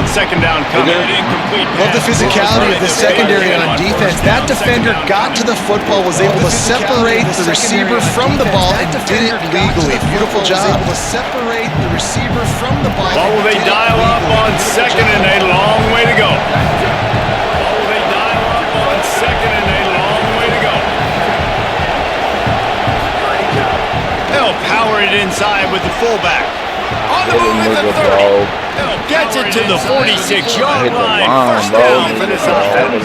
Second down coming. Incomplete. Love the physicality of the secondary on defense. That defender got to the football, was able to separate the receiver from the ball, and did it legally. Beautiful job. Separate the receiver from the ball. What will they dial up on second and a long way to go? What will they dial up on second and a long way to go? They'll power it inside with the fullback. On the move at the 30. Gets it to the 46-yard line. First down for this offense.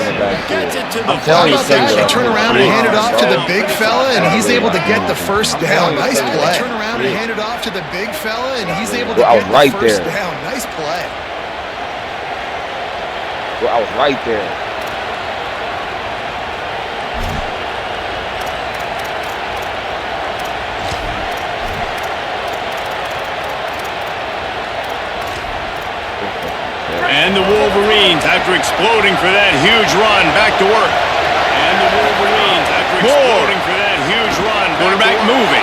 Gets it to the 46. They turn around and hand it off to the big fella, and he's able to get the first down. Nice play. Turn around and hand it off to the big fella, and he's able to get the first down. Nice play. I was right there. And the Wolverines, after exploding for that huge run, back to work. And the Wolverines, after exploding for that huge run, quarterback moving.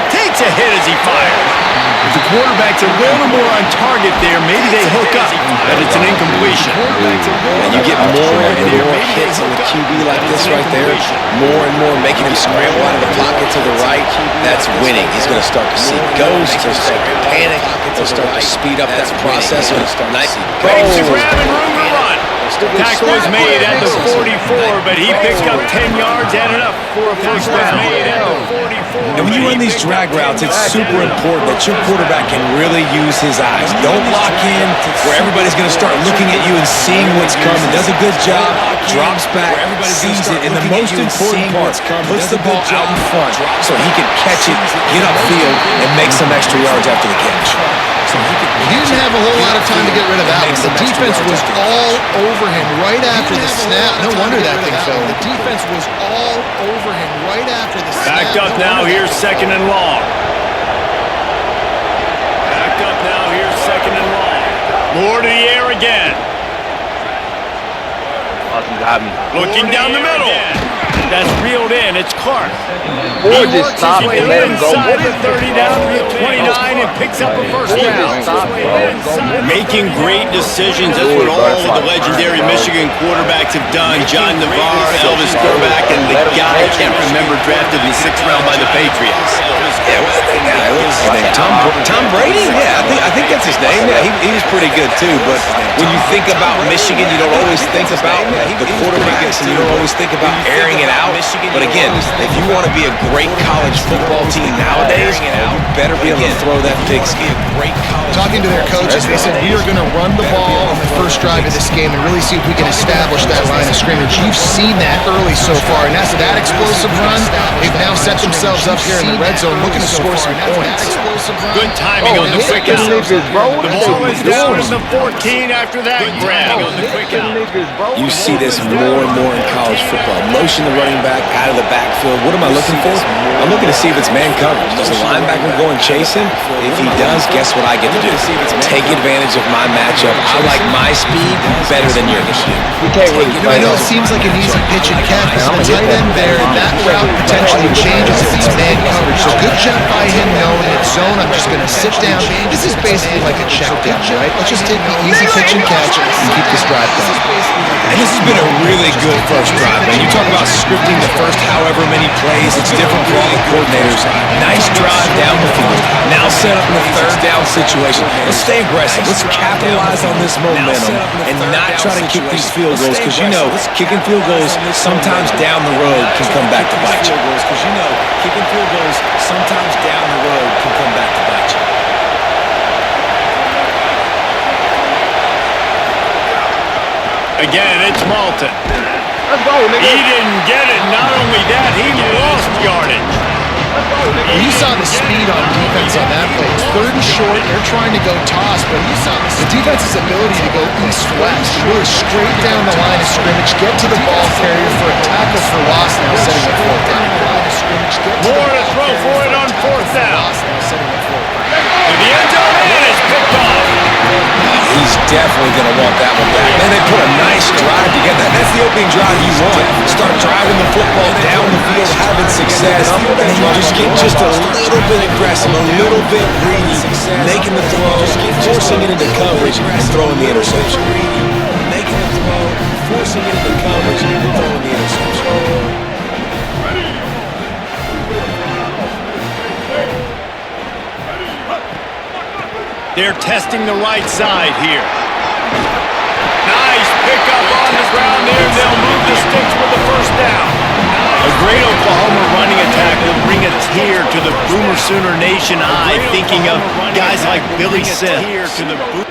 Takes a hit as he fires. If the quarterback's a little more on target there, maybe they hook up, but it's an incompletion. And you get more and more hits on the QB like this right there, more and more making him scramble out of the pocket to the right. That's winning. He's going to start to see ghosts. He'll start to panic. He'll start to speed up that process. Makes the grab and room to run. Tackle was made at the 44, but he picked up 10 yards and enough for a first down. And when you run these drag routes, it's super important that your quarterback can really use his eyes. Don't lock in where everybody's going to start looking at you and seeing what's coming. Does a good job, drops back, sees it, and the most important part, puts the ball out in front so he can catch it, get upfield, and make some extra yards after the catch. He didn't have a whole lot of time to get rid of that one. The defense was all over him right after the snap. No wonder that thing fell. The defense was all over him right after the snap. Backed up now, here's second and long. Backed up now, here's second and long. More to the air again. Awesome, got me. Looking down the middle. That's reeled in. It's Clark. Or just stop and let him go. Inside the 30 down to the 29 and picks up a first down. Making great decisions. That's what all of the legendary Michigan quarterbacks have done. John Navarre, Elvis Grbac, and the guy I can't remember drafted in the 6th round by the Patriots. Yeah, what's his name? Tom Brady? Yeah, I think that's his name. Yeah, he was pretty good too. But when you think about Michigan, you don't always think about the quarterbacks, and you don't always think about airing it out. But again, if you want to be a great college football team nowadays, you better be able to throw that big ski. Talking to their coaches, they said, we are going to run the ball on the first drive of this game and really see if we can establish that line of scrimmage. You've seen that early so far, and that's that explosive run. They've now set themselves up here in the red zone looking to score some points. Good timing on the quick out. The ball is down in the 14 after that grab on the quick out. You see this more and more in college football. Motion the running back out of the backfield. What am I looking for? I'm looking to see if it's man coverage. Does the linebacker go and chase him? If he does, guess what I get to do? Take advantage of my matchup. I like my speed better than yours. I know it seems like an easy pitch and catch, but the tight end there, that route potentially changes if it's man coverage. So good job by him knowing it's zone. I'm just going to sit down. This is basically like a check down, right? Let's just take the easy pitch and catch and keep this drive going. And this has been a really good first drive, man. You talk about scripting the first however many plays. It's different for all the coordinators. Nice drive down the field. Now set up in the third down situation. Let's stay aggressive. Let's capitalize on this momentum and not try to kick these field goals, because you know kicking field goals sometimes down the road can come back to bite you. Kicking field goals sometimes down the road can come back to bite you. Again, it's Malton. He didn't get it. Not only that, he lost yardage. You saw the speed on defense on that play. It's third and short. They're trying to go toss, but you saw the defense's ability to go east-west, really straight down the line of scrimmage, get to the ball carrier for a tackle for loss, now setting up fourth down. More to throw for it on fourth down. To the end zone, and it's picked off. He's He's definitely going to want that one back. Man, they put a nice drive together. That's the opening drive you want. Start driving the football down the field, having success, and then you just get just a little bit aggressive, a little bit greedy, making the throw, forcing it into coverage, and throwing the interception. Making the throw, forcing it into coverage, and throwing the interception. They're testing the right side here. Nice pickup on the ground there. They'll move the sticks with the first down. A great Oklahoma running attack will bring a tear to the Boomer Sooner Nation eye, thinking of guys like Billy Smith.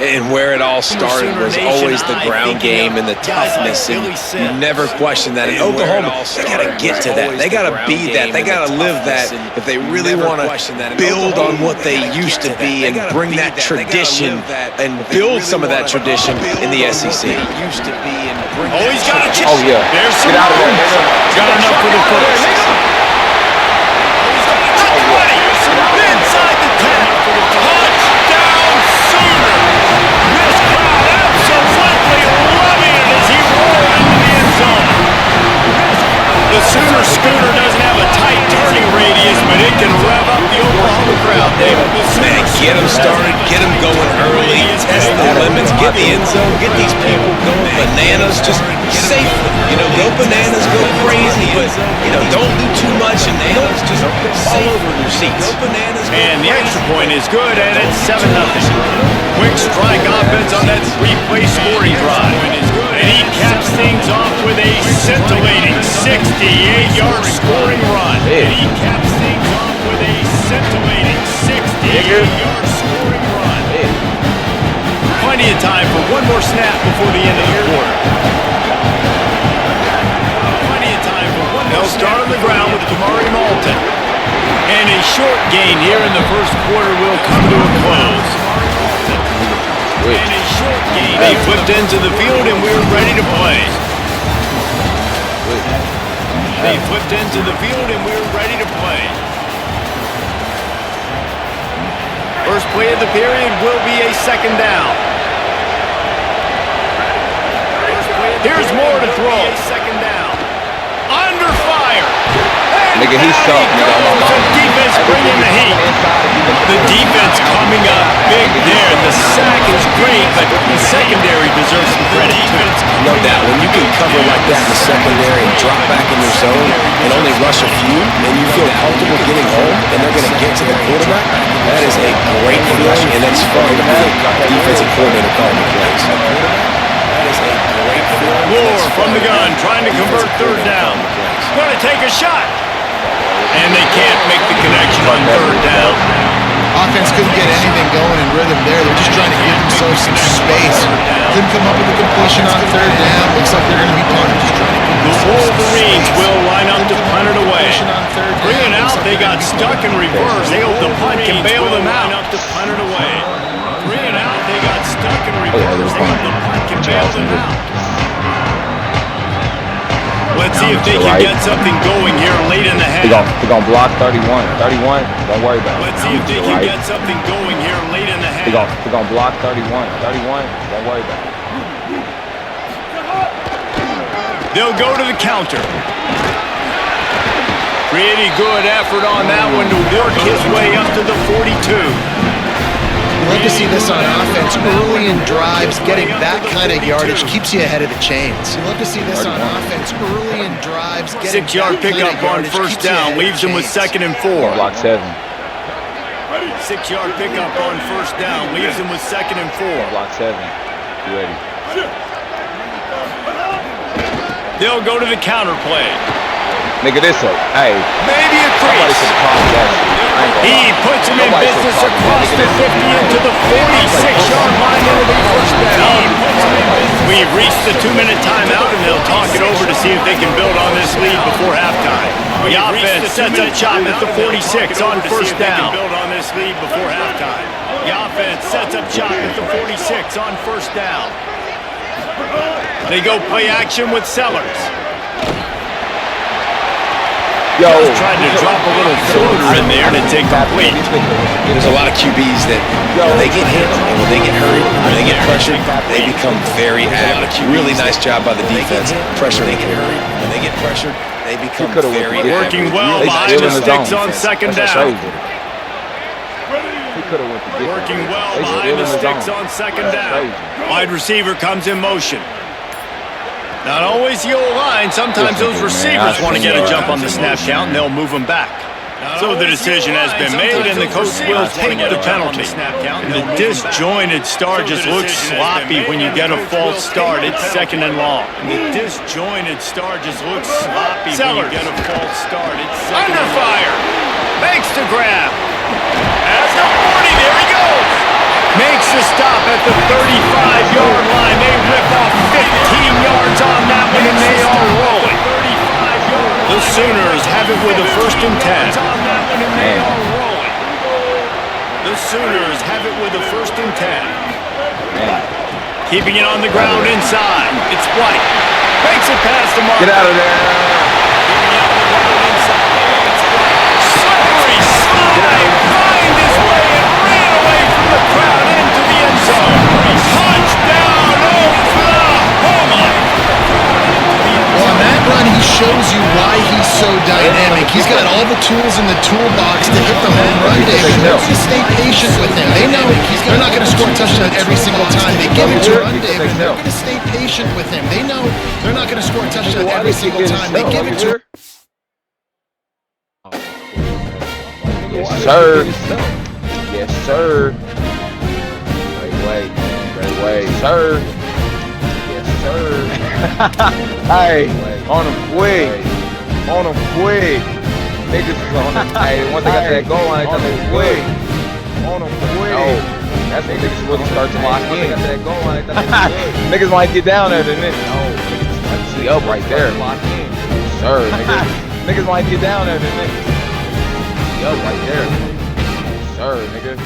And where it all started was always the ground game and the toughness, and you never question that. In Oklahoma, they got to get to that. They got to be that. They got to live that if they really want to build on what they used to be and bring that tradition and build some of that tradition in the SEC. Oh, he's got a chip. Oh, yeah. There's some Get out of there. Got enough for the first. Inside the 10. Touchdown Sooner. This crowd absolutely loving it as he rolled into the end zone. The Sooner scooter doesn't have a tight turning radius, but it can rev up the Oklahoma crowd, David. Man, get them started, get them going early, test the limits, get the end zone, get these people going bananas, just safely. You know, go bananas, go crazy, but, you know, don't do too much and just fall over in your seats. And the extra point is good, and it's 7-0. Quick strike offense on that three-play scoring drive. And he caps things off with a scintillating 68-yard scoring run. And he caps things off with a scintillating 68-yard scoring run. Plenty of time for one more snap before the end of the quarter. Plenty of time for one more. They'll start on the ground with Kamari Malton. And a short gain here in the first quarter will come to a close. And a short gain. They flipped into the field and we're ready to play. They flipped into the field and we're ready to play. First play of the period will be a second down. Here's more to throw. Second down. Under fire. Nigga, he's tough, nigga. The defense bringing the heat. The defense coming up big there. The sack is great, but the secondary deserves some credit. No doubt. When you can cover like that in the secondary and drop back in your zone and only rush a few, and you feel comfortable getting home, and they're going to get to the quarterback, that is a great feeling, and it's fun to be a defensive coordinator calling the plays. That is a great feeling. Moore from the gun, trying to convert third down. Going to take a shot. And they can't make the connection on third down. Offense couldn't get anything going in rhythm there. They're just trying to give themselves some space. Couldn't come up with a completion on third down. Looks like they're going to be punted. The Wolverines will line up to punt it away. Bring it out. They got stuck in reverse. They hope the punt can bail them out. To punt it away. Bring it out. They got stuck in reverse. They hope the punt can bail them out. Let's see if they can get something going here late in the half. They're going to block 31. 31, don't worry about it. Let's see if they can get something going here late in the half. They're going to block 31. 31, don't worry about it. They'll go to the counter. Pretty good effort on that one to work his way up to the 42. You love to see this on offense. Early in drives, getting that kind of yardage keeps you ahead of the chains. You love to see this on offense. Early in drives, getting 6-yard pickup on first down leaves them with 2nd and 4. Block 7. 6-yard pickup on first down leaves them with 2nd and 4. Block 7. You ready? They'll go to the counter play. Nigga, this up. Hey. Maybe a crease. He puts him in business across the 50 into the 46-yard line. It'll be first down. We've reached the 2-minute timeout, and they'll talk it over to see if they can build on this lead before halftime. The offense sets up shop at the 46 on first down. Build on this lead before halftime. The offense sets up shop at the 46 on first down. They go play action with Sellers. Just tried to drop a little floater in there to take complete. There's a lot of QBs that when they get hit and when they get hurt, when they get pressured, they become very average. Really nice job by the defense. Pressure they get hurt. When they get pressured, they become very average. Working well behind the sticks on second down. Working well behind the sticks on second down. Wide receiver comes in motion. Not always the O-line. Sometimes those receivers want to get a jump on the snap count, and they'll move them back. So the decision has been made, and the coach will take the penalty. And the disjointed start just looks sloppy when you get a false start. It's second and long. The disjointed start just looks sloppy when you get a false start. It's under fire. Makes the grab. Has the 40. There he goes. Makes the stop at the 35-yard line. They rip off 15 yards on that one, and they are rolling. The Sooners have it with a 1st and 10. The Sooners have it with a 1st and 10. Keeping it on the ground inside. It's White. Makes it past the mark. Get out of there. Keeping it on the ground inside. It's White. Slippery slide. Find his way and ran away from the crowd into the end zone. Touchdown, Oklahoma. Well, on that run, he shows you why he's so dynamic. He's got all the tools in the toolbox to hit the home run, David. They're going to stay patient with him. They know they're not going to score a touchdown every single time they give it to him, David. They're going to stay patient with him. They know they're not going to score a touchdown every single time they give it to him. Yes, sir. Yes, sir. Great way, sir. Yes, sir. Hey, on him quick. On him quick. Niggas is on him. Hey, once they got that goal line, they got that quick. On him quick. Oh, that's when niggas really start to lock in. Niggas might get down there, then niggas. Oh, that's the up right there. Lock in. Sir, niggas. Niggas might get down there, then niggas. The up right there. Sir, nigga.